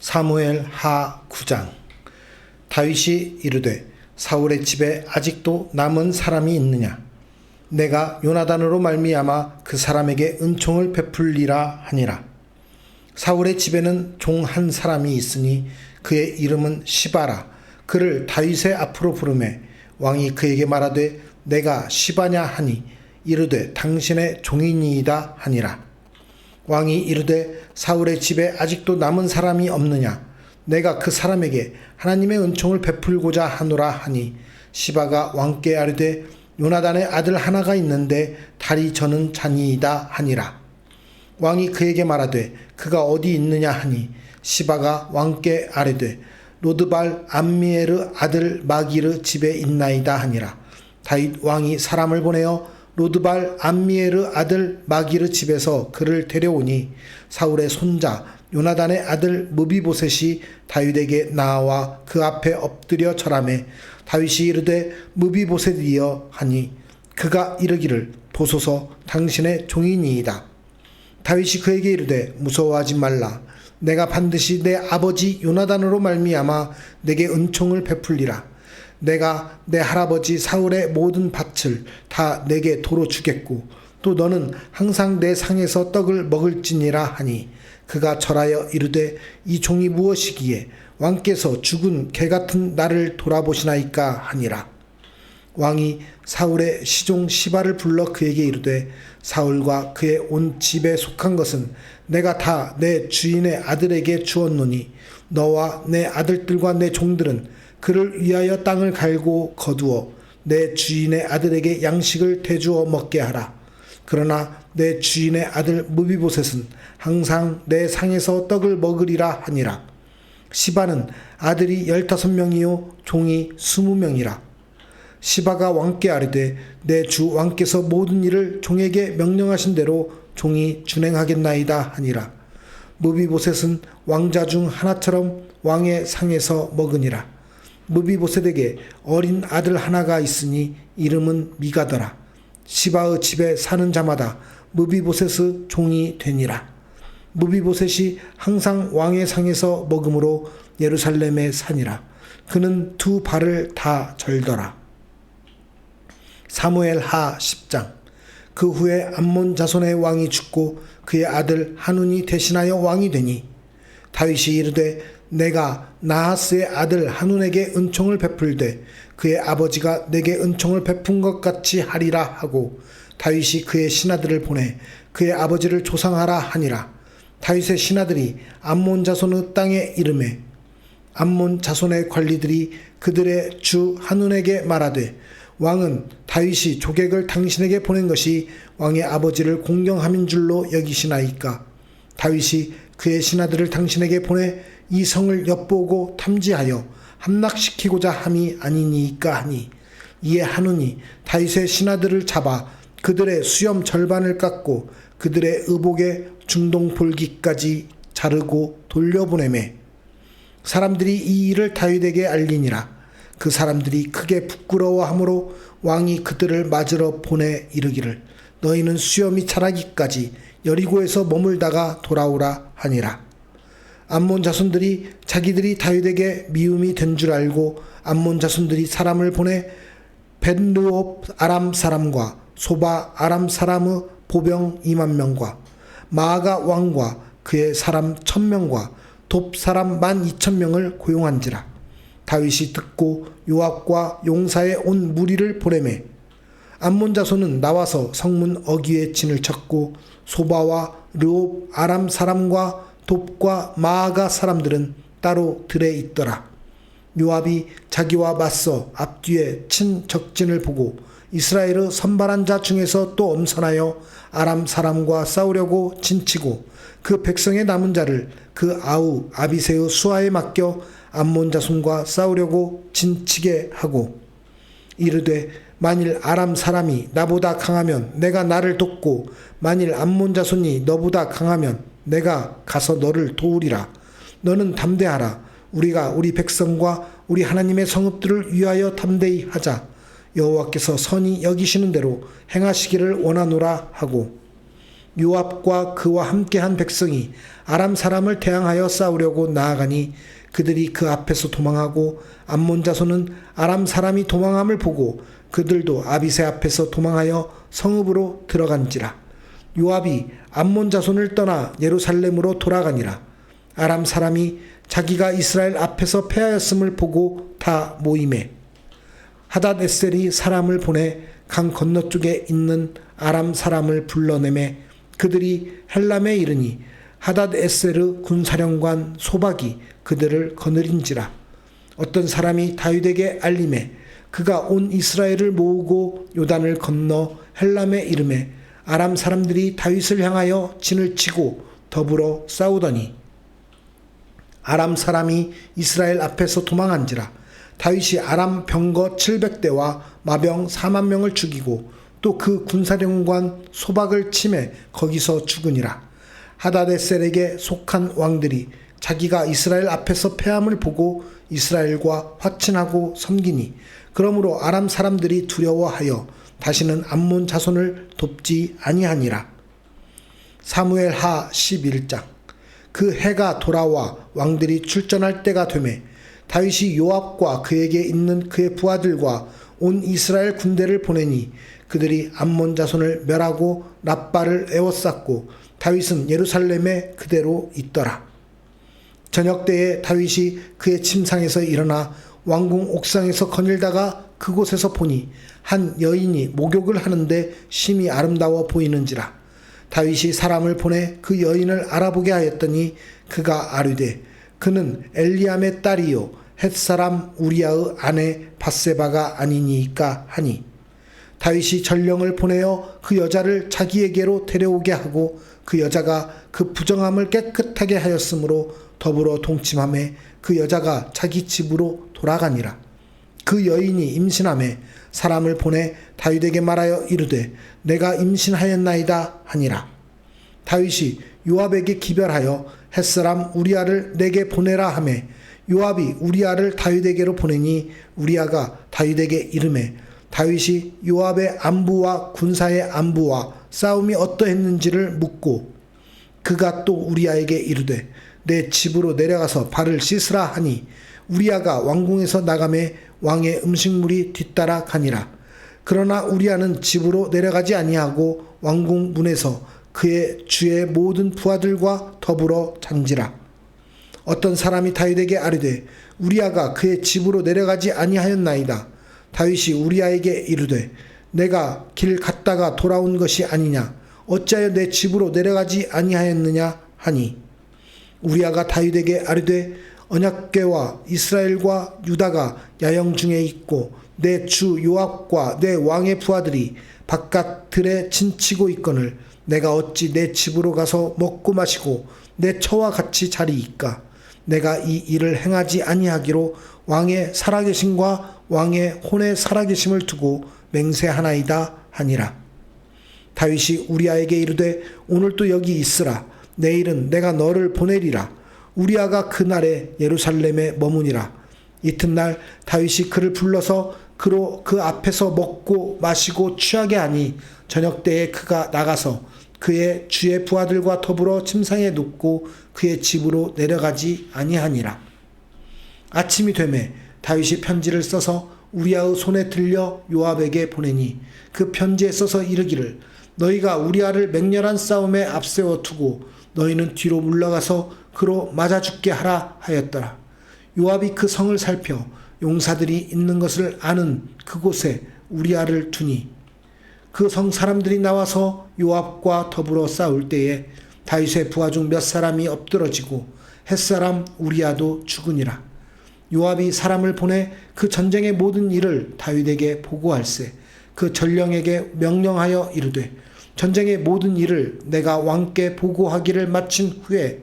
사무엘 하 9장. 다윗이 이르되 사울의 집에 아직도 남은 사람이 있느냐? 내가 요나단으로 말미암아 그 사람에게 은총을 베풀리라 하니라. 사울의 집에는 종 한 사람이 있으니 그의 이름은 시바라. 그를 다윗의 앞으로 부르매 왕이 그에게 말하되 내가 시바냐 하니 이르되 당신의 종이니이다 하니라. 왕이 이르되 사울의 집에 아직도 남은 사람이 없느냐? 내가 그 사람에게 하나님의 은총을 베풀고자 하노라 하니 시바가 왕께 아뢰되 요나단의 아들 하나가 있는데 다리 저는 자니이다 하니라. 왕이 그에게 말하되 그가 어디 있느냐 하니 시바가 왕께 아뢰되 로드발 암미에르 아들 마기르 집에 있나이다 하니라. 다윗 왕이 사람을 보내어 로드발 암미에르 아들 마기르 집에서 그를 데려오니 사울의 손자 요나단의 아들 무비보셋이 다윗에게 나와 그 앞에 엎드려 절하매 다윗이 이르되 무비보셋이여 하니 그가 이르기를 보소서 당신의 종이니이다. 다윗이 그에게 이르되 무서워하지 말라. 내가 반드시 내 아버지 요나단으로 말미암아 내게 은총을 베풀리라. 내가 내 할아버지 사울의 모든 밭을 다 내게 도로 주겠고 또 너는 항상 내 상에서 떡을 먹을지니라 하니 그가 절하여 이르되 이 종이 무엇이기에 왕께서 죽은 개 같은 나를 돌아보시나이까 하니라. 왕이 사울의 시종 시바를 불러 그에게 이르되 사울과 그의 온 집에 속한 것은 내가 다 내 주인의 아들에게 주었노니 너와 내 아들들과 내 종들은 그를 위하여 땅을 갈고 거두어 내 주인의 아들에게 양식을 대주어 먹게 하라. 그러나 내 주인의 아들 무비보셋은 항상 내 상에서 떡을 먹으리라 하니라. 시바는 아들이 15명이요 종이 20명이라. 시바가 왕께 아뢰되 내 주 왕께서 모든 일을 종에게 명령하신 대로 종이 준행하겠나이다 하니라. 무비보셋은 왕자 중 하나처럼 왕의 상에서 먹으니라. 무비보셋에게 어린 아들 하나가 있으니 이름은 미가더라. 시바의 집에 사는 자마다 무비보셋의 종이 되니라. 무비보셋이 항상 왕의 상에서 먹음으로 예루살렘에 사니라. 그는 두 발을 다 절더라. 사무엘 하 10장. 그 후에 암몬 자손의 왕이 죽고 그의 아들 하눈이 대신하여 왕이 되니 다윗이 이르되 내가 나하스의 아들 하눈에게 은총을 베풀되 그의 아버지가 내게 은총을 베푼 것 같이 하리라 하고 다윗이 그의 신하들을 보내 그의 아버지를 조상하라 하니라. 다윗의 신하들이 암몬 자손의 땅에 이르매 암몬 자손의 관리들이 그들의 주 하눈에게 말하되 왕은 다윗이 조객을 당신에게 보낸 것이 왕의 아버지를 공경함인 줄로 여기시나이까? 다윗이 그의 신하들을 당신에게 보내 이 성을 엿보고 탐지하여 함락시키고자 함이 아니니까 하니 이에 하눈이 다윗의 신하들을 잡아 그들의 수염 절반을 깎고 그들의 의복의 중동볼기까지 자르고 돌려보내매 사람들이 이 일을 다윗에게 알리니라. 그 사람들이 크게 부끄러워하므로 왕이 그들을 맞으러 보내 이르기를 너희는 수염이 자라기까지 여리고에서 머물다가 돌아오라 하니라. 암몬 자손들이 자기들이 다윗에게 미움이 된 줄 알고 암몬 자손들이 사람을 보내 벳르옵 아람 사람과 소바 아람 사람의 보병 20,000명과 마아가 왕과 그의 사람 1,000명과 돕 사람 12,000명을 고용한지라. 다윗이 듣고 요압과 용사의 온 무리를 보내매 암몬 자손은 나와서 성문 어귀에 진을 쳤고 소바와 르옵 아람 사람과 돕과 마아가 사람들은 따로 들에 있더라. 요압이 자기와 맞서 앞뒤에 친 적진을 보고 이스라엘의 선발한 자 중에서 또 엄선하여 아람 사람과 싸우려고 진치고 그 백성의 남은 자를 그 아우 아비새의 수하에 맡겨 암몬 자손과 싸우려고 진치게 하고 이르되 만일 아람 사람이 나보다 강하면 내가 나를 돕고 만일 암몬 자손이 너보다 강하면 내가 가서 너를 도우리라. 너는 담대하라. 우리가 우리 백성과 우리 하나님의 성읍들을 위하여 담대히 하자. 여호와께서 선히 여기시는 대로 행하시기를 원하노라 하고 요압과 그와 함께한 백성이 아람 사람을 대항하여 싸우려고 나아가니 그들이 그 앞에서 도망하고 암몬 자손은 아람 사람이 도망함을 보고 그들도 아비새 앞에서 도망하여 성읍으로 들어간지라. 요압이 암몬 자손을 떠나 예루살렘으로 돌아가니라. 아람 사람이 자기가 이스라엘 앞에서 패하였음을 보고 다 모이매 하닷에셀이 사람을 보내 강 건너쪽에 있는 아람 사람을 불러내매 그들이 헬람에 이르니 하닷에셀의 군사령관 소박이 그들을 거느린지라. 어떤 사람이 다윗에게 알림해 그가 온 이스라엘을 모으고 요단을 건너 헬람에 이르매 아람 사람들이 다윗을 향하여 진을 치고 더불어 싸우더니 아람 사람이 이스라엘 앞에서 도망한지라. 다윗이 아람 병거 700대와 마병 4만 명을 죽이고 또 그 군사령관 소박을 치매 거기서 죽으니라. 하닷에셀에게 속한 왕들이 자기가 이스라엘 앞에서 패함을 보고 이스라엘과 화친하고 섬기니 그러므로 아람 사람들이 두려워하여 다시는 암몬 자손을 돕지 아니하니라. 사무엘하 11장. 그 해가 돌아와 왕들이 출전할 때가 되매 다윗이 요압과 그에게 있는 그의 부하들과 온 이스라엘 군대를 보내니 그들이 암몬 자손을 멸하고 랍바를 에워쌌고 다윗은 예루살렘에 그대로 있더라. 저녁 때에 다윗이 그의 침상에서 일어나 왕궁 옥상에서 거닐다가 그곳에서 보니 한 여인이 목욕을 하는데 심히 아름다워 보이는지라. 다윗이 사람을 보내 그 여인을 알아보게 하였더니 그가 아뢰되 그는 엘리암의 딸이요 헷사람 우리아의 아내 밧세바가 아니니이까 하니 다윗이 전령을 보내어 그 여자를 자기에게로 데려오게 하고 그 여자가 그 부정함을 깨끗하게 하였으므로 더불어 동침하매 그 여자가 자기 집으로 돌아가니라. 그 여인이 임신하매 사람을 보내 다윗에게 말하여 이르되 내가 임신하였나이다 하니라. 다윗이 요압에게 기별하여 햇사람 우리아를 내게 보내라 하매 요압이 우리아를 다윗에게로 보내니 우리아가 다윗에게 이르매 다윗이 요압의 안부와 군사의 안부와 싸움이 어떠했는지를 묻고 그가 또 우리아에게 이르되 내 집으로 내려가서 발을 씻으라 하니 우리아가 왕궁에서 나가매 왕의 음식물이 뒤따라 가니라. 그러나 우리아는 집으로 내려가지 아니하고 왕궁 문에서 그의 주의 모든 부하들과 더불어 잔지라. 어떤 사람이 다윗에게 아뢰되 우리아가 그의 집으로 내려가지 아니하였나이다. 다윗이 우리아에게 이르되 내가 길 갔다가 돌아온 것이 아니냐 어찌하여 내 집으로 내려가지 아니하였느냐 하니 우리아가 다윗에게 아뢰되 언약궤와 이스라엘과 유다가 야영 중에 있고 내 주 요압과 내 왕의 부하들이 바깥 들에 진치고 있거늘 내가 어찌 내 집으로 가서 먹고 마시고 내 처와 같이 자리이까. 내가 이 일을 행하지 아니하기로 왕의 살아계심과 왕의 혼의 살아계심을 두고 맹세하나이다 하니라. 다윗이 우리아에게 이르되 오늘도 여기 있으라. 내일은 내가 너를 보내리라. 우리아가 그날에 예루살렘에 머무니라. 이튿날 다윗이 그를 불러서 그로 그 앞에서 먹고 마시고 취하게 하니 저녁 때에 그가 나가서 그의 주의 부하들과 더불어 침상에 눕고 그의 집으로 내려가지 아니하니라. 아침이 되매 다윗이 편지를 써서 우리아의 손에 들려 요압에게 보내니 그 편지에 써서 이르기를 너희가 우리아를 맹렬한 싸움에 앞세워 두고 너희는 뒤로 물러가서 그로 맞아 죽게 하라 하였더라. 요압이 그 성을 살펴 용사들이 있는 것을 아는 그곳에 우리아를 두니 그 성 사람들이 나와서 요압과 더불어 싸울 때에 다윗의 부하 중 몇 사람이 엎드러지고 햇사람 우리아도 죽으니라. 요압이 사람을 보내 그 전쟁의 모든 일을 다윗에게 보고할세 그 전령에게 명령하여 이르되 전쟁의 모든 일을 내가 왕께 보고하기를 마친 후에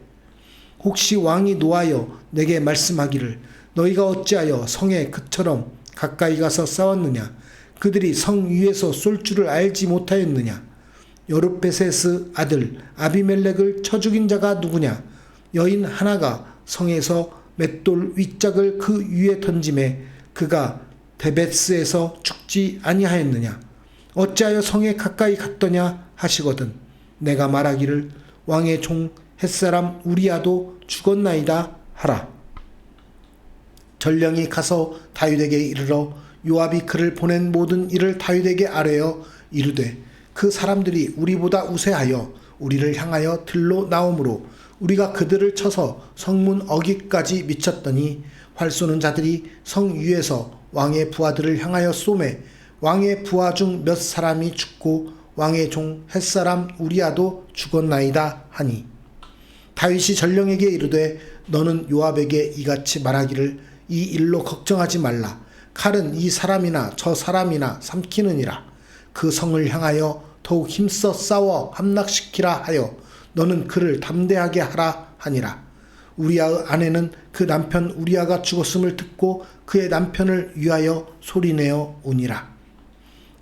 혹시 왕이 노하여 내게 말씀하기를 너희가 어찌하여 성에 그처럼 가까이 가서 싸웠느냐 그들이 성 위에서 쏠 줄을 알지 못하였느냐 여룹베셋의 아들 아비멜렉을 쳐 죽인 자가 누구냐 여인 하나가 성에서 맷돌 윗짝을 그 위에 던짐에 그가 데베스에서 죽지 아니하였느냐 어찌하여 성에 가까이 갔더냐 하시거든 내가 말하기를 왕의 종 햇사람 우리야도 죽었나이다 하라. 전령이 가서 다윗에게 이르러 요압이 그를 보낸 모든 일을 다윗에게 아뢰어 이르되 그 사람들이 우리보다 우세하여 우리를 향하여 들로 나오므로 우리가 그들을 쳐서 성문 어귀까지 미쳤더니 활 쏘는 자들이 성 위에서 왕의 부하들을 향하여 쏘매 왕의 부하 중 몇 사람이 죽고 왕의 종 햇사람 우리야도 죽었나이다 하니 다윗이 전령에게 이르되 너는 요압에게 이같이 말하기를 이 일로 걱정하지 말라. 칼은 이 사람이나 저 사람이나 삼키느니라. 그 성을 향하여 더욱 힘써 싸워 함락시키라 하여 너는 그를 담대하게 하라 하니라. 우리야의 아내는 그 남편 우리야가 죽었음을 듣고 그의 남편을 위하여 소리내어 우니라.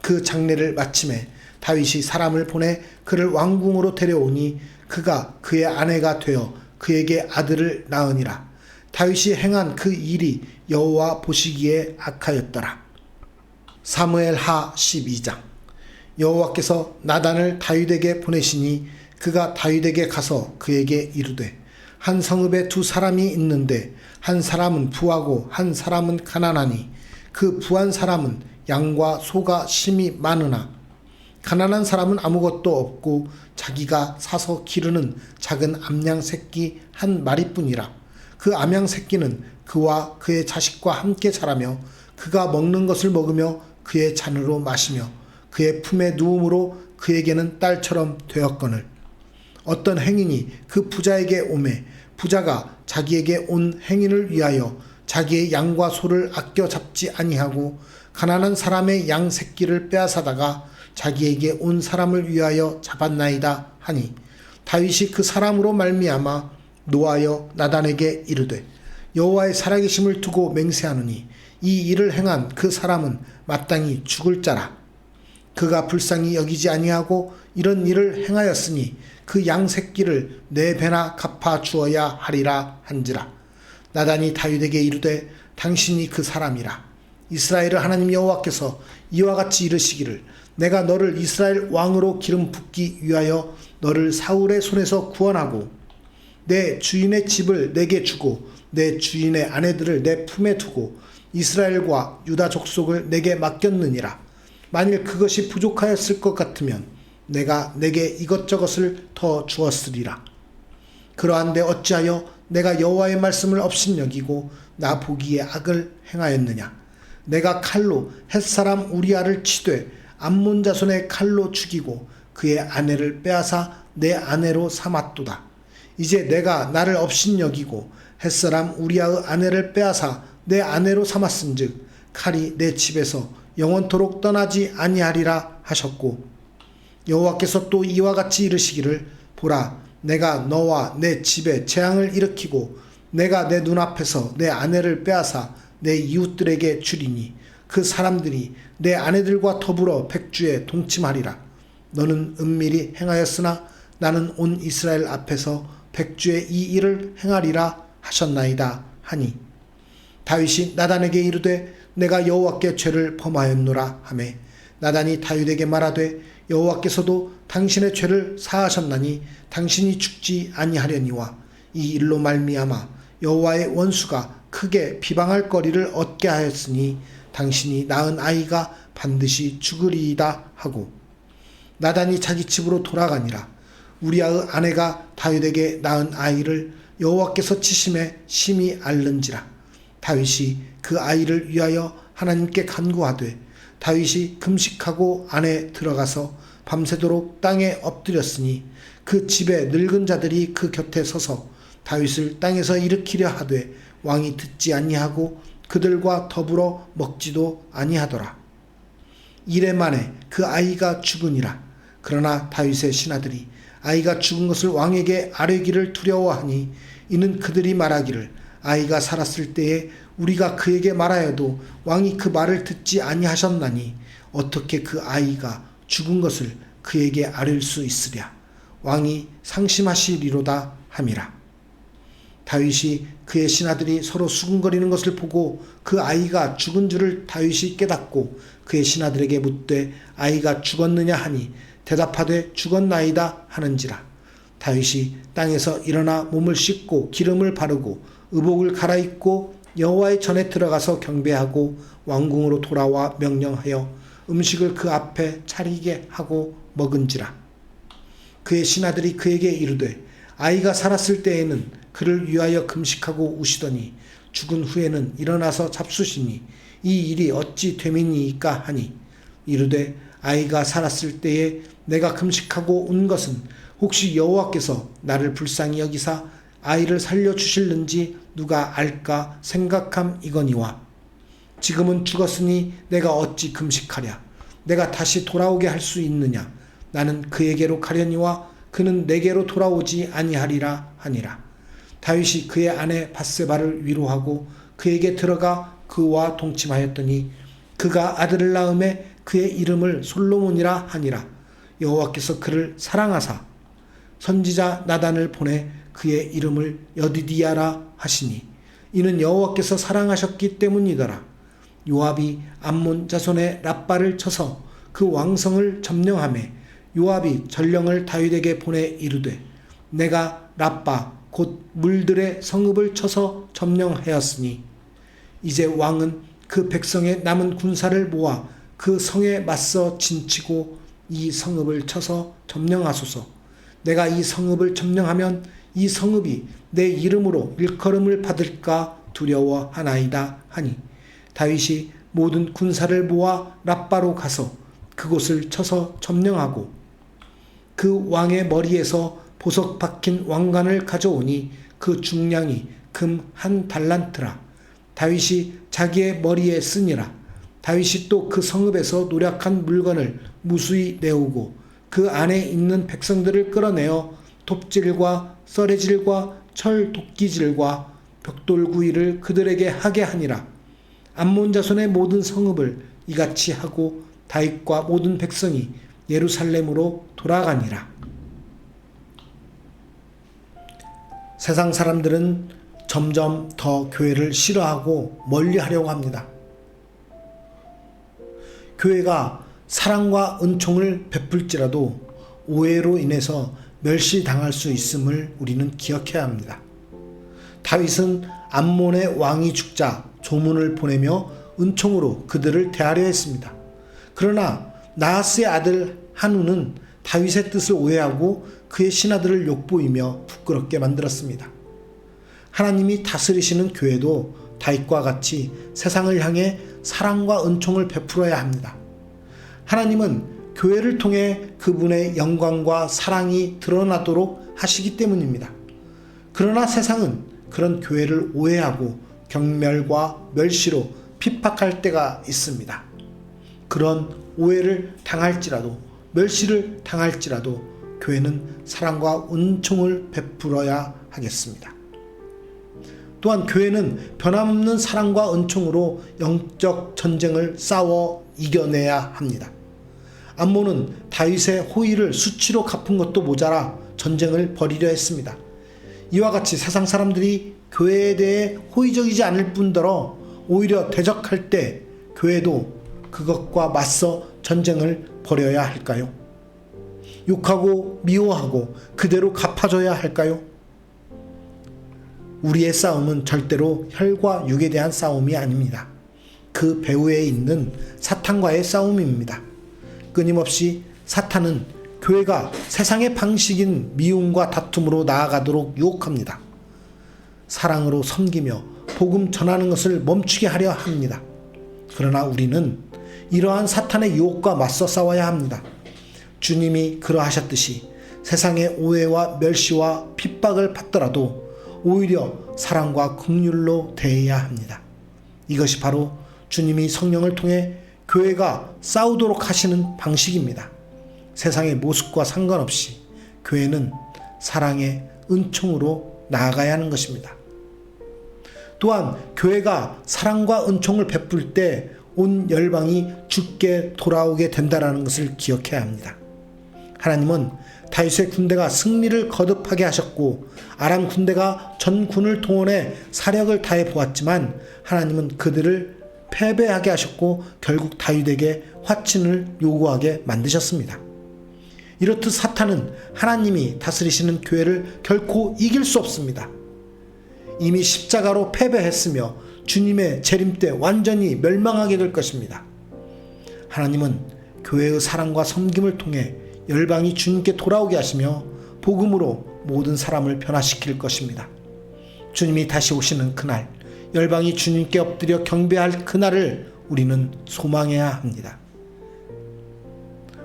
그 장례를 마침에 다윗이 사람을 보내 그를 왕궁으로 데려오니 그가 그의 아내가 되어 그에게 아들을 낳으니라. 다윗이 행한 그 일이 여호와 보시기에 악하였더라. 사무엘하 12장. 여호와께서 나단을 다윗에게 보내시니 그가 다윗에게 가서 그에게 이르되 한 성읍에 두 사람이 있는데 한 사람은 부하고 한 사람은 가난하니 그 부한 사람은 양과 소가 심히 많으나 가난한 사람은 아무것도 없고 자기가 사서 기르는 작은 암양 새끼 한 마리뿐이라. 그 암양 새끼는 그와 그의 자식과 함께 자라며 그가 먹는 것을 먹으며 그의 잔으로 마시며 그의 품에 누움으로 그에게는 딸처럼 되었거늘 어떤 행인이 그 부자에게 오매 부자가 자기에게 온 행인을 위하여 자기의 양과 소를 아껴 잡지 아니하고 가난한 사람의 양 새끼를 빼앗아다가 자기에게 온 사람을 위하여 잡았나이다 하니 다윗이 그 사람으로 말미암아 노하여 나단에게 이르되 여호와의 살아계심을 두고 맹세하노니 이 일을 행한 그 사람은 마땅히 죽을 자라. 그가 불쌍히 여기지 아니하고 이런 일을 행하였으니 그 양 새끼를 네 배나 갚아 주어야 하리라 한지라. 나단이 다윗에게 이르되 당신이 그 사람이라. 이스라엘의 하나님 여호와께서 이와 같이 이르시기를 내가 너를 이스라엘 왕으로 기름 붓기 위하여 너를 사울의 손에서 구원하고 내 주인의 집을 내게 주고 내 주인의 아내들을 내 품에 두고 이스라엘과 유다 족속을 내게 맡겼느니라. 만일 그것이 부족하였을 것 같으면 내가 내게 이것저것을 더 주었으리라. 그러한데 어찌하여 내가 여호와의 말씀을 업신여기고 나 보기에 악을 행하였느냐. 내가 칼로 햇사람 우리야를 치되 암몬 자손의 칼로 죽이고 그의 아내를 빼앗아 내 아내로 삼았도다. 이제 내가 나를 업신여기고 햇사람 우리야의 아내를 빼앗아 내 아내로 삼았은즉 칼이 내 집에서 영원토록 떠나지 아니하리라 하셨고 여호와께서 또 이와 같이 이르시기를 보라 내가 너와 내 집에 재앙을 일으키고 내가 내 눈앞에서 내 아내를 빼앗아 내 이웃들에게 주리니 그 사람들이 내 아내들과 더불어 백주에 동침하리라. 너는 은밀히 행하였으나 나는 온 이스라엘 앞에서 백주에 이 일을 행하리라 하셨나이다 하니 다윗이 나단에게 이르되 내가 여호와께 죄를 범하였노라 하매 나단이 다윗에게 말하되 여호와께서도 당신의 죄를 사하셨나니 당신이 죽지 아니하려니와 이 일로 말미암아 여호와의 원수가 크게 비방할 거리를 얻게 하였으니 당신이 낳은 아이가 반드시 죽으리이다 하고 나단이 자기 집으로 돌아가니라. 우리아의 아내가 다윗에게 낳은 아이를 여호와께서 치심에 심히 앓는지라. 다윗이 그 아이를 위하여 하나님께 간구하되 다윗이 금식하고 안에 들어가서 밤새도록 땅에 엎드렸으니 그 집에 늙은 자들이 그 곁에 서서 다윗을 땅에서 일으키려 하되 왕이 듣지 아니하고 그들과 더불어 먹지도 아니하더라. 이래 만에 그 아이가 죽으니라. 그러나 다윗의 신하들이 아이가 죽은 것을 왕에게 아뢰기를 두려워하니 이는 그들이 말하기를 아이가 살았을 때에 우리가 그에게 말하여도 왕이 그 말을 듣지 아니하셨나니 어떻게 그 아이가 죽은 것을 그에게 아뢰일 수 있으랴. 왕이 상심하시리로다 함이라. 다윗이 그의 신하들이 서로 수군거리는 것을 보고 그 아이가 죽은 줄을 다윗이 깨닫고 그의 신하들에게 묻되 아이가 죽었느냐 하니 대답하되 죽었나이다 하는지라. 다윗이 땅에서 일어나 몸을 씻고 기름을 바르고 의복을 갈아입고 여호와의 전에 들어가서 경배하고 왕궁으로 돌아와 명령하여 음식을 그 앞에 차리게 하고 먹은지라. 그의 신하들이 그에게 이르되 아이가 살았을 때에는 그를 위하여 금식하고 우시더니 죽은 후에는 일어나서 잡수시니 이 일이 어찌 됨이니이까 하니 이르되 아이가 살았을 때에 내가 금식하고 운 것은 혹시 여호와께서 나를 불쌍히 여기사 아이를 살려주실는지 누가 알까 생각함이거니와 지금은 죽었으니 내가 어찌 금식하랴. 내가 다시 돌아오게 할 수 있느냐. 나는 그에게로 가려니와 그는 내게로 돌아오지 아니하리라 하니라. 다윗이 그의 아내 밧세바를 위로하고 그에게 들어가 그와 동침하였더니 그가 아들을 낳음에 그의 이름을 솔로몬이라 하니라. 여호와께서 그를 사랑하사 선지자 나단을 보내 그의 이름을 여디디야라 하시니 이는 여호와께서 사랑하셨기 때문이더라. 요압이 암몬 자손의 랍바를 쳐서 그 왕성을 점령하매 요압이 전령을 다윗에게 보내 이르되 내가 랍바 곧 물들의 성읍을 쳐서 점령하였으니 이제 왕은 그 백성의 남은 군사를 모아 그 성에 맞서 진치고 이 성읍을 쳐서 점령하소서. 내가 이 성읍을 점령하면 이 성읍이 내 이름으로 일컬음을 받을까 두려워하나이다 하니 다윗이 모든 군사를 모아 랍바로 가서 그곳을 쳐서 점령하고 그 왕의 머리에서 보석 박힌 왕관을 가져오니 그 중량이 금 1달란트라. 다윗이 자기의 머리에 쓰니라. 다윗이 또 그 성읍에서 노략한 물건을 무수히 내오고 그 안에 있는 백성들을 끌어내어 톱질과 썰해질과 철 도끼질과 벽돌구이를 그들에게 하게 하니라. 암몬 자손의 모든 성읍을 이같이 하고 다윗과 모든 백성이 예루살렘으로 돌아가니라. 세상 사람들은 점점 더 교회를 싫어하고 멀리하려고 합니다. 교회가 사랑과 은총을 베풀지라도 오해로 인해서 멸시당할 수 있음을 우리는 기억해야 합니다. 다윗은 암몬의 왕이 죽자 조문을 보내며 은총으로 그들을 대하려 했습니다. 그러나 나하스의 아들 한우는 다윗의 뜻을 오해하고 그의 신하들을 욕보이며 부끄럽게 만들었습니다. 하나님이 다스리시는 교회도 다윗과 같이 세상을 향해 사랑과 은총을 베풀어야 합니다. 하나님은 교회를 통해 그분의 영광과 사랑이 드러나도록 하시기 때문입니다. 그러나 세상은 그런 교회를 오해하고 경멸과 멸시로 핍박할 때가 있습니다. 그런 오해를 당할지라도 멸시를 당할지라도 교회는 사랑과 은총을 베풀어야 하겠습니다. 또한 교회는 변함없는 사랑과 은총으로 영적 전쟁을 싸워 이겨내야 합니다. 암몬은 다윗의 호의를 수치로 갚은 것도 모자라 전쟁을 벌이려 했습니다. 이와 같이 세상 사람들이 교회에 대해 호의적이지 않을 뿐더러 오히려 대적할 때 교회도 그것과 맞서 전쟁을 벌여야 할까요? 욕하고 미워하고 그대로 갚아줘야 할까요? 우리의 싸움은 절대로 혈과 육에 대한 싸움이 아닙니다. 그 배후에 있는 사탄과의 싸움입니다. 끊임없이 사탄은 교회가 세상의 방식인 미움과 다툼으로 나아가도록 유혹합니다. 사랑으로 섬기며 복음 전하는 것을 멈추게 하려 합니다. 그러나 우리는 이러한 사탄의 유혹과 맞서 싸워야 합니다. 주님이 그러하셨듯이 세상의 오해와 멸시와 핍박을 받더라도 오히려 사랑과 긍휼로 대해야 합니다. 이것이 바로 주님이 성령을 통해 교회가 싸우도록 하시는 방식입니다. 세상의 모습과 상관없이 교회는 사랑의 은총으로 나아가야 하는 것입니다. 또한 교회가 사랑과 은총을 베풀 때 온 열방이 주께 돌아오게 된다는 것을 기억해야 합니다. 하나님은 다윗의 군대가 승리를 거듭하게 하셨고 아람 군대가 전 군을 동원해 사력을 다해 보았지만 하나님은 그들을 패배하게 하셨고 결국 다윗에게 화친을 요구하게 만드셨습니다. 이렇듯 사탄은 하나님이 다스리시는 교회를 결코 이길 수 없습니다. 이미 십자가로 패배했으며 주님의 재림 때 완전히 멸망하게 될 것입니다. 하나님은 교회의 사랑과 섬김을 통해 열방이 주님께 돌아오게 하시며 복음으로 모든 사람을 변화시킬 것입니다. 주님이 다시 오시는 그날, 열방이 주님께 엎드려 경배할 그날을 우리는 소망해야 합니다.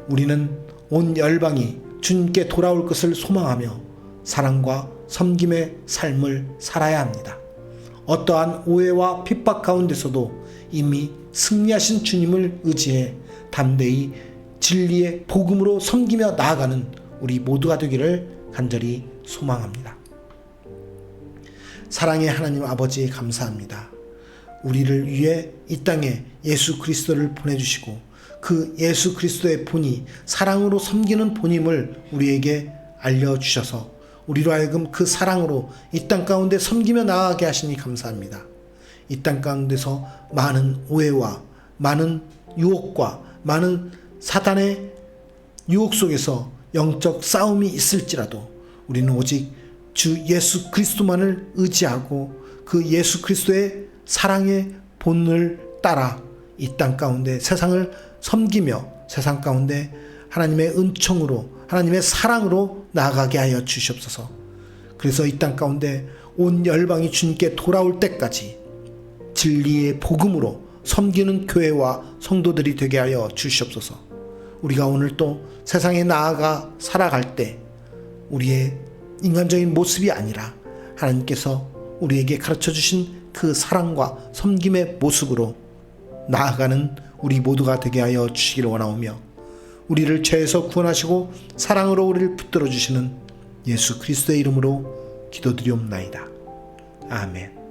우리는 온 열방이 주님께 돌아올 것을 소망하며 사랑과 섬김의 삶을 살아야 합니다. 어떠한 오해와 핍박 가운데서도 이미 승리하신 주님을 의지해 담대히 진리의 복음으로 섬기며 나아가는 우리 모두가 되기를 간절히 소망합니다. 사랑의 하나님 아버지 감사합니다. 우리를 위해 이 땅에 예수 그리스도를 보내주시고 그 예수 그리스도의 본이 사랑으로 섬기는 본임을 우리에게 알려주셔서 우리로 하여금 그 사랑으로 이 땅 가운데 섬기며 나아가게 하시니 감사합니다. 이 땅 가운데서 많은 오해와 많은 유혹과 많은 사단의 유혹 속에서 영적 싸움이 있을지라도 우리는 오직 주 예수 그리스도만을 의지하고 그 예수 그리스도의 사랑의 본을 따라 이 땅 가운데 세상을 섬기며 세상 가운데 하나님의 은총으로 하나님의 사랑으로 나아가게 하여 주시옵소서. 그래서 이 땅 가운데 온 열방이 주님께 돌아올 때까지 진리의 복음으로 섬기는 교회와 성도들이 되게 하여 주시옵소서. 우리가 오늘 또 세상에 나아가 살아갈 때 우리의 인간적인 모습이 아니라 하나님께서 우리에게 가르쳐 주신 그 사랑과 섬김의 모습으로 나아가는 우리 모두가 되게 하여 주시기를 원하오며 우리를 죄에서 구원하시고 사랑으로 우리를 붙들어 주시는 예수 그리스도의 이름으로 기도드리옵나이다. 아멘.